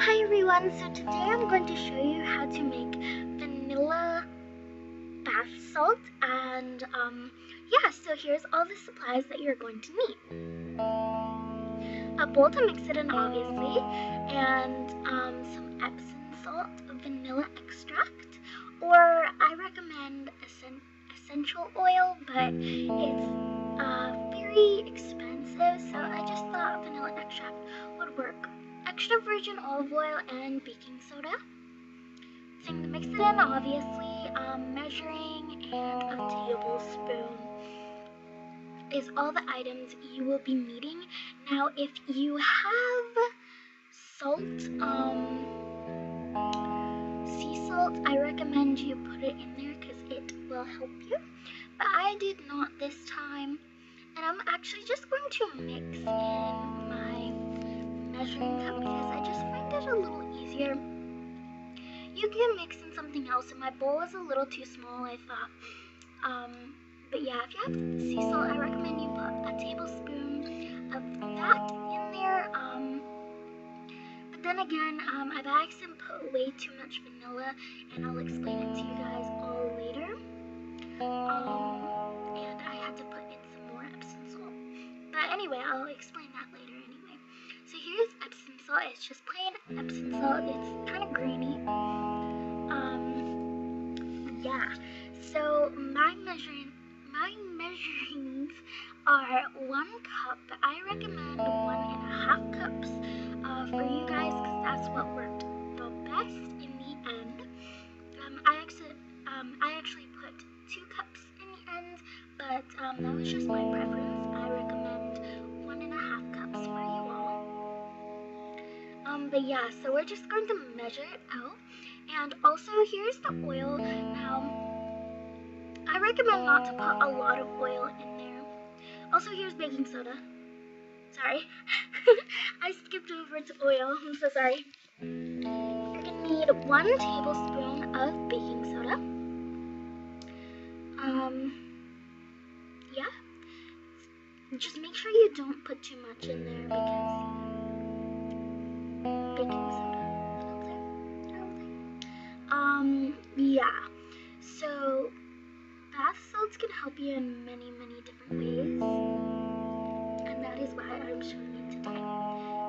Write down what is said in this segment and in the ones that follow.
Hi everyone, so today I'm going to show you how to make vanilla bath salt and yeah, so here's all the supplies that you're going to need. A bowl to mix it in obviously, and some Epsom salt, vanilla extract, or I recommend essential oil, but it's very expensive, so I just thought vanilla extract would work. Extra virgin olive oil and baking soda. So I'm going to mix it in obviously, measuring, and a tablespoon is all the items you will be needing. Now if you have salt, sea salt, I recommend you put it in there because it will help you, but I did not this time, and I'm actually just going to mix in my measuring cup because I just find it a little easier. You can mix in something else, and my bowl is a little too small, I thought. But yeah, if you have sea salt, I recommend you put a tablespoon of that in there. But then again, I've accidentally put way too much vanilla, and I'll explain it to you guys all later. And I had to put in some more Epsom salt. But anyway, I'll explain that later anyway. So here's Epsom salt. It's just plain Epsom salt. It's kind of grainy. Yeah. So my measurings are 1 cup. I recommend 1.5 cups for you guys because that's what worked the best in the end. I actually put 2 cups in the end, but that was just my preference. I recommend 1.5 cups for you all. But yeah, so we're just going to measure it out. And also, here's the oil. Now, I recommend not to put a lot of oil in there. Also, here's baking soda. Sorry. I skipped over to oil. I'm so sorry. You're going to need 1 tablespoon of baking soda. Yeah. Just make sure you don't put too much in there because baking soda. Yeah. So bath salts can help you in many different ways, and that is why I'm showing it today.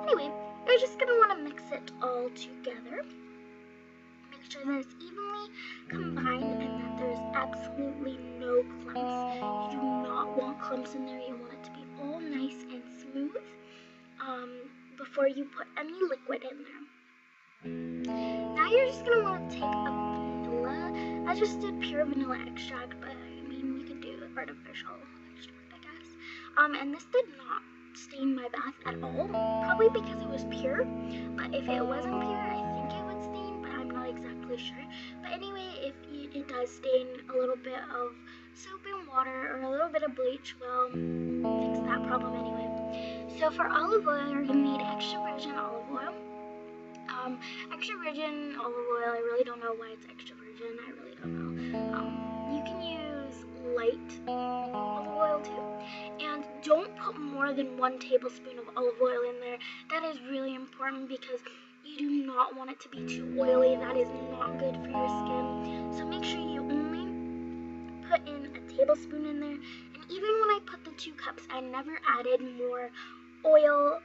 Anyway, you're just gonna want to mix it all together. Make sure that it's evenly combined and that there's absolutely no clumps. You do not want clumps in there. You want it to be all nice and smooth before you put any liquid in there. Now you're just gonna want to take a vanilla. I just did pure vanilla extract, but I mean you could do artificial extract, I guess. And this did not stain my bath at all, probably because it was pure. But if it wasn't pure, I think it would stain, but I'm not exactly sure. But anyway, if it does stain, a little bit of soap and water or a little bit of bleach will fix that problem anyway. So for olive oil, you're gonna need extra virgin olive oil. Extra virgin olive oil, I really don't know why it's extra virgin, I really don't know. You can use light olive oil too. And don't put more than 1 tablespoon of olive oil in there. That is really important because you do not want it to be too oily. That is not good for your skin. So make sure you only put in a tablespoon in there. And even when I put the 2 cups, I never added more oil,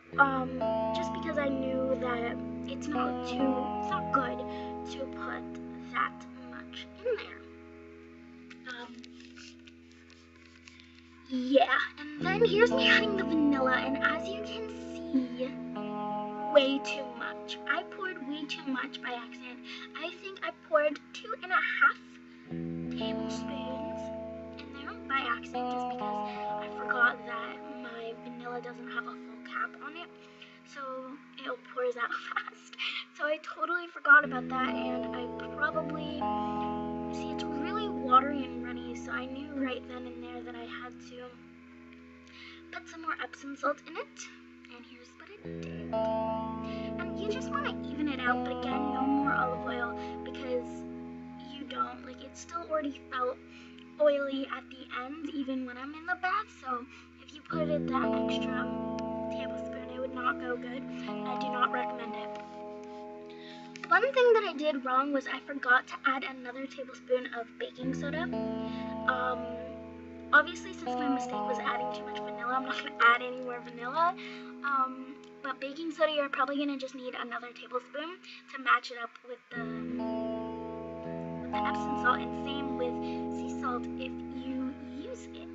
just because I knew that it's not good to put that much in there. Yeah, and then here's me adding the vanilla, and as you can see, way too much. I poured way too much by accident. I think I poured 2.5 tablespoons in there by accident just because I forgot that my vanilla doesn't have a full cap on it, so it pours out fast. So I totally forgot about that, and I probably, see, it's really watery and runny, so I knew right then and there that I had to put some more Epsom salt in it, and here's what it did. And you just want to even it out, but again, no more olive oil because you don't, like, it still already felt oily at the end, even when I'm in the bath, so if you put it that extra tablespoon, it would not go good, and I do not recommend it. thing that I did wrong was I forgot to add another tablespoon of baking soda. Obviously, since my mistake was adding too much vanilla, I'm not going to add any more vanilla. But baking soda, you're probably going to just need another tablespoon to match it up with the Epsom salt, and same with sea salt if you use it.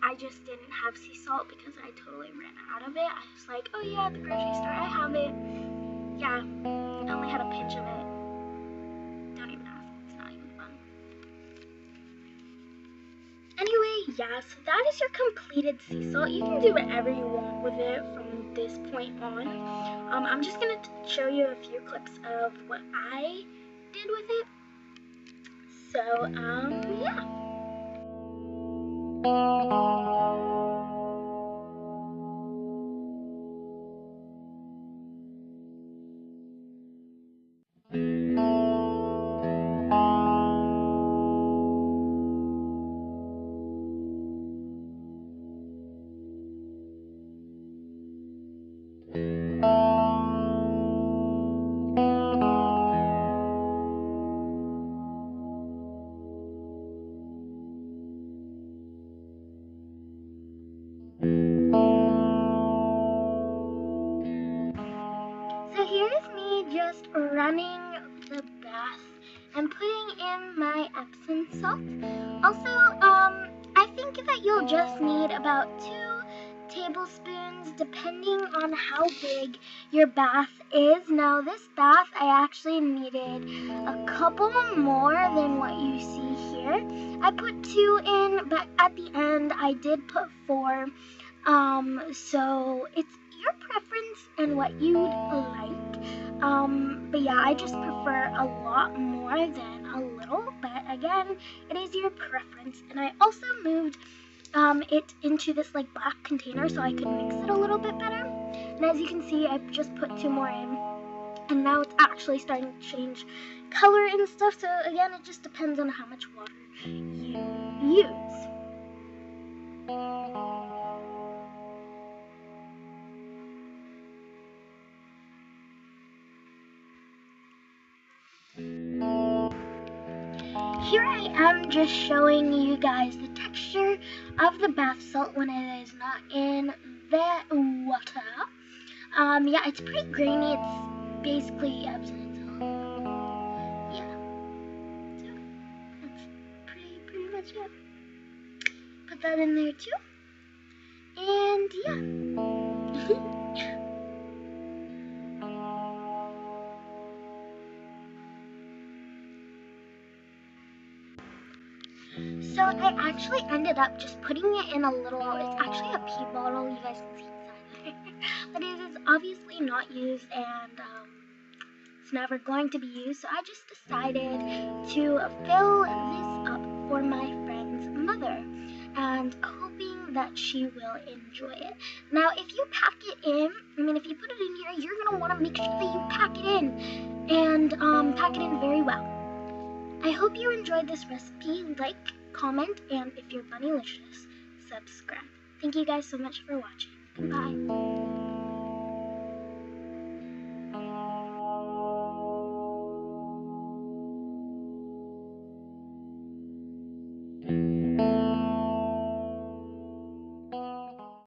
I just didn't have sea salt because I totally ran out of it. I was like, oh yeah, at the grocery store I have it. Yeah, I only had a pinch of it. Don't even ask, it's not even fun. Anyway, yeah, so that is your completed sea salt. You can do whatever you want with it from this point on. I'm just gonna show you a few clips of what I did with it. So, yeah. So here's me just running the bath and putting in my Epsom salt. Also, I think that you'll just need about 2 tablespoons depending on how big your bath is. Now this bath, I actually needed a couple more than what you see here. I put 2 in, but at the end I did put 4. So it's your preference and what you'd like. But yeah, I just prefer a lot more than a little, but again, it is your preference. And I also moved it into this like black container so I could mix it a little bit better. And as you can see, I've just put 2 more in, and now it's actually starting to change color and stuff. So again, it just depends on how much water you use. Here I am just showing you guys the texture of the bath salt when it is not in the water. Yeah, it's pretty grainy. It's basically Epsom salt. Yeah. So that's pretty much it. Put that in there too. And yeah. So I actually ended up just putting it in a little, it's actually a pee bottle, you guys can see inside there. But it is obviously not used, and it's never going to be used. So I just decided to fill this up for my friend's mother, and hoping that she will enjoy it. Now if you pack it in, if you put it in here, you're going to want to make sure that you pack it in, and pack it in very well. I hope you enjoyed this recipe. Like, comment, and if you're Bunnylicious, subscribe. Thank you guys so much for watching. Goodbye.